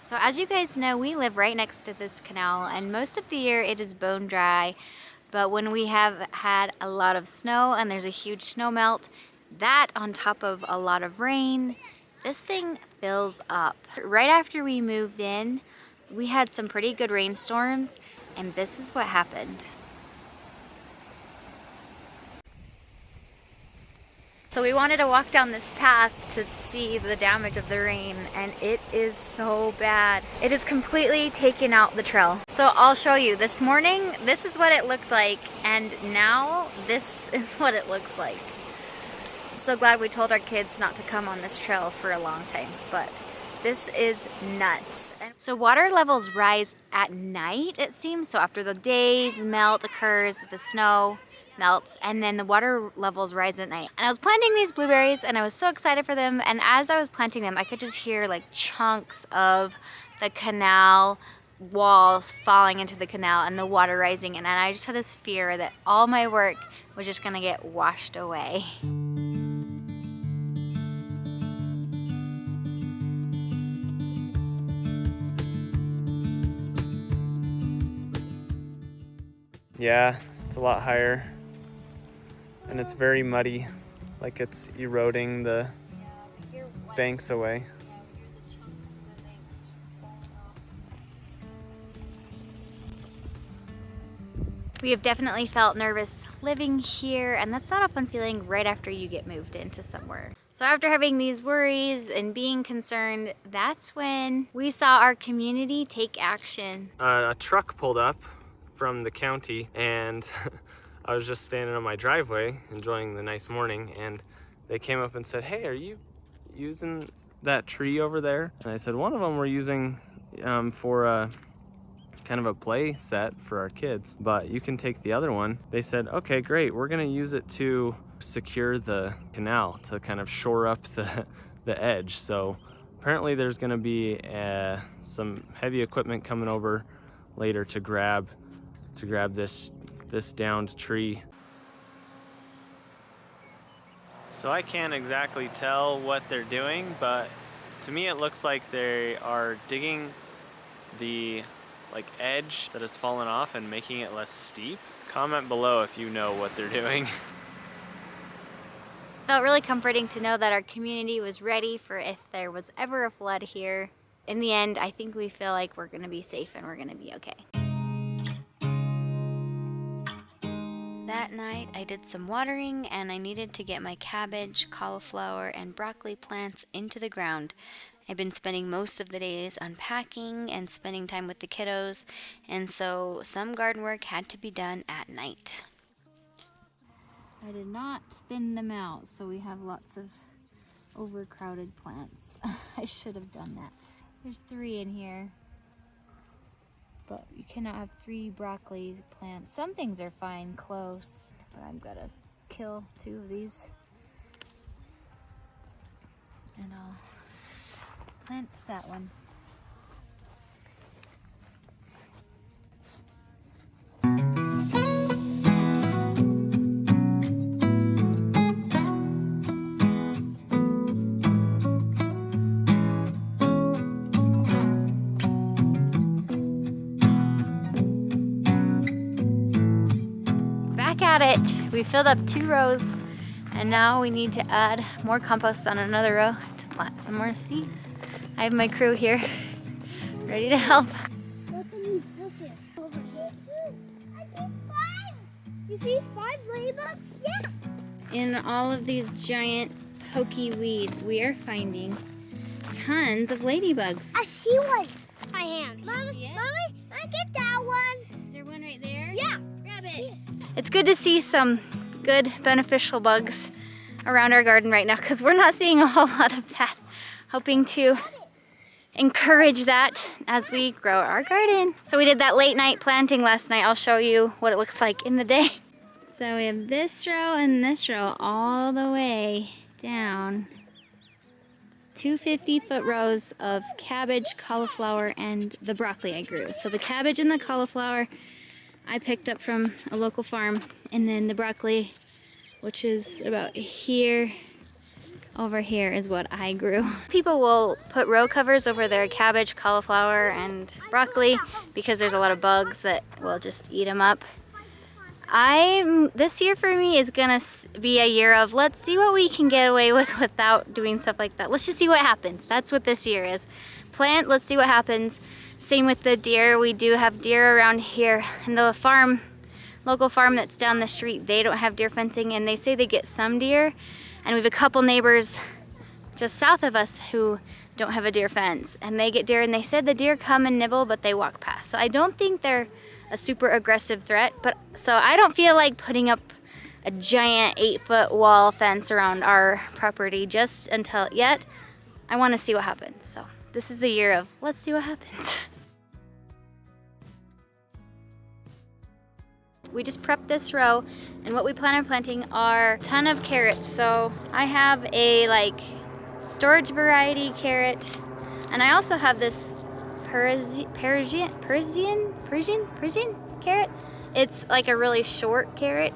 So as you guys know, we live right next to this canal, and most of the year it is bone dry. But when we have had a lot of snow and there's a huge snow melt, that on top of a lot of rain, this thing fills up. Right after we moved in, we had some pretty good rainstorms, and this is what happened. So we wanted to walk down this path to see the damage of the rain, and it is so bad. It has completely taken out the trail. So I'll show you. This morning, this is what it looked like, and now this is what it looks like. So glad we told our kids not to come on this trail for a long time, but this is nuts. So water levels rise at night, it seems. So after the day's melt occurs, the snow melts, and then the water levels rise at night. And I was planting these blueberries, and I was so excited for them, and as I was planting them, I could just hear like chunks of the canal walls falling into the canal and the water rising, and I just had this fear that all my work was just gonna get washed away. Yeah, it's a lot higher. And it's very muddy, like it's eroding the banks away. We have definitely felt nervous living here, and that's not a fun feeling right after you get moved into somewhere. So after having these worries and being concerned, that's when we saw our community take action. A truck pulled up from the county, and I was just standing on my driveway enjoying the nice morning, and they came up and said, "Hey, are you using that tree over there?" And I said, "One of them we're using for a kind of a play set for our kids, but you can take the other one." They said, "Okay, great. We're gonna use it to secure the canal, to kind of shore up the edge." So apparently there's gonna be some heavy equipment coming over later to grab this downed tree. So I can't exactly tell what they're doing, but to me it looks like they are digging the edge that has fallen off and making it less steep. Comment below if you know what they're doing. Felt really comforting to know that our community was ready for if there was ever a flood here. In the end, I think we feel like we're gonna be safe and we're gonna be okay. That night I did some watering, and I needed to get my cabbage, cauliflower, and broccoli plants into the ground. I've been spending most of the days unpacking and spending time with the kiddos, and so some garden work had to be done at night. I did not thin them out, so we have lots of overcrowded plants. I should have done that. There's 3 in here, but you cannot have 3 broccoli plants. Some things are fine close, but I'm gonna kill 2 of these, and I'll plant that one. Back at it. We filled up 2 rows, and now we need to add more compost on another row to plant some more seeds. I have my crew here, ready to help. Look at these bushes over here. I see 5. You see 5 ladybugs? Yeah. In all of these giant pokey weeds, we are finding tons of ladybugs. I see one. My hand. Mommy, Yeah. Mommy, I get that one. Is there one right there? Yeah. Grab it. It's good to see some good beneficial bugs around our garden right now, because we're not seeing a whole lot of that. Hoping to encourage that as we grow our garden. So we did that late night planting last night. I'll show you what it looks like in the day. So we have this row and this row all the way down. It's 2 50-foot rows of cabbage, cauliflower, and the broccoli I grew. So the cabbage and the cauliflower I picked up from a local farm, and then the broccoli, which is about here, over here is what I grew. People will put row covers over their cabbage, cauliflower, and broccoli because there's a lot of bugs that will just eat them up. This year for me is gonna be a year of let's see what we can get away with without doing stuff like that. Let's just see what happens. That's what this year is. Plant, let's see what happens. Same with the deer. We do have deer around here. And the farm, local farm that's down the street, they don't have deer fencing, and they say they get some deer. And we have a couple neighbors just south of us who don't have a deer fence, and they get deer, and they said the deer come and nibble, but they walk past. So I don't think they're a super aggressive threat, but so I don't feel like putting up a giant 8-foot wall fence around our property just until yet. I want to see what happens. So this is the year of let's see what happens. We just prepped this row, and what we plan on planting are a ton of carrots. So I have a storage variety carrot, and I also have this Persian carrot. It's like a really short carrot.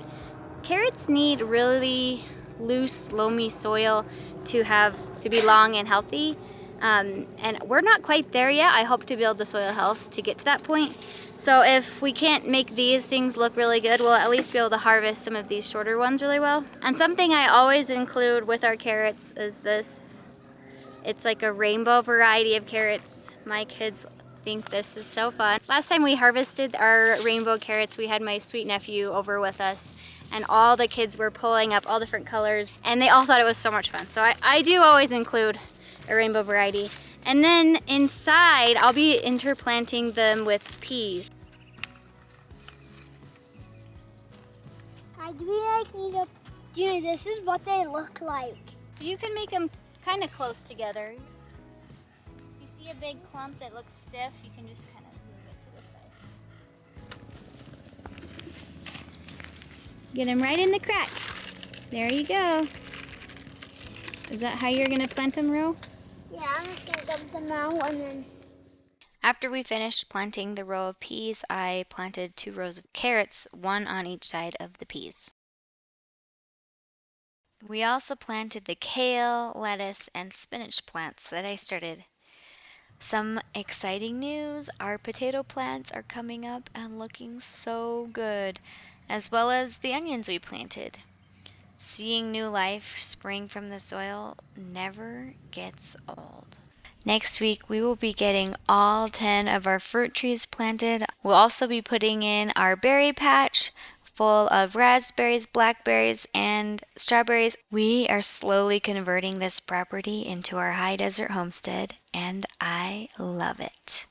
Carrots need really loose, loamy soil to be long and healthy. And we're not quite there yet. I hope to build the soil health to get to that point. So if we can't make these things look really good, we'll at least be able to harvest some of these shorter ones really well. And something I always include with our carrots is this. It's like a rainbow variety of carrots. My kids think this is so fun. Last time we harvested our rainbow carrots, we had my sweet nephew over with us, and all the kids were pulling up all different colors, and they all thought it was so much fun. So I do always include a rainbow variety. And then inside, I'll be interplanting them with peas. I do this is what they look like. So you can make them kind of close together. If you see a big clump that looks stiff, you can just kind of move it to the side. Get them right in the crack. There you go. Is that how you're gonna plant them, Ro? Yeah, I'm just gonna dump them out and then. After we finished planting the row of peas, I planted 2 rows of carrots, one on each side of the peas. We also planted the kale, lettuce, and spinach plants that I started. Some exciting news, our potato plants are coming up and looking so good, as well as the onions we planted. Seeing new life spring from the soil never gets old. Next week, we will be getting all 10 of our fruit trees planted. We'll also be putting in our berry patch full of raspberries, blackberries, and strawberries. We are slowly converting this property into our High Desert Homestead, and I love it.